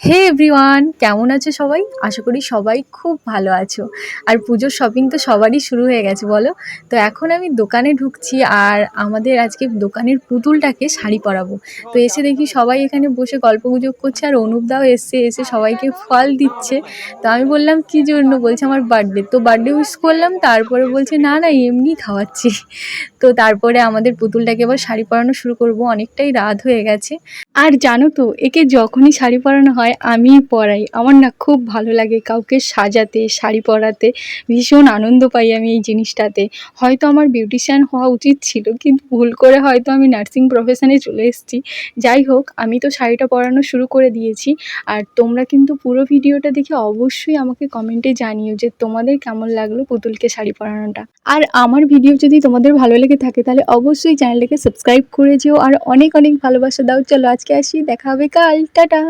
হে everyone, কেমন আছো সবাই? আশা করি সবাই খুব ভালো আছো। আর পুজোর শপিং তো সবারই শুরু হয়ে গেছে বলো। তো এখন আমি দোকানে ঢুকছি আর আমাদের আজকে দোকানের পুতুলটাকে শাড়ি পরাবো। তো এসে দেখি সবাই এখানে বসে গল্পগুজব করছে আর অনুপদাও এসে সবাইকে ফল দিচ্ছে। তো আমি বললাম কি জন্য, বলছে আমার বার্থডে। তো বার্থডে উইশ করলাম, তারপরে বলছে না না এমনি খাওয়াচ্ছি। তো তারপরে আমাদের পুতুলটাকে এবার শাড়ি পরানো শুরু করব, অনেকটাই রাত হয়ে গেছে। আর জানো তো, একে যখনই শাড়ি পরানো হয় আমিই পরাই। আমার না খুব ভালো লাগে কাউকে সাজাতে, শাড়ি পরাতে ভীষণ আনন্দ পাই আমি এই জিনিসটাতে। হয়তো আমার বিউটিশিয়ান হওয়া উচিত ছিল, কিন্তু ভুল করে হয়তো আমি নার্সিং প্রফেশনে চলে এসেছি। যাই হোক, আমি তো শাড়িটা পরানো শুরু করে দিয়েছি। আর তোমরা কিন্তু পুরো ভিডিওটা দেখে অবশ্যই আমাকে কমেন্টে জানিও যে তোমাদের কেমন লাগলো পুতুলকে শাড়ি পরানোটা। আর আমার ভিডিও যদি তোমাদের ভালো লেগে থাকে তাহলে অবশ্যই চ্যানেলটাকে সাবস্ক্রাইব করে যেও আর অনেক অনেক ভালোবাসা দাও। চলো আজকে আসি, দেখা হবে কাল, টাটা।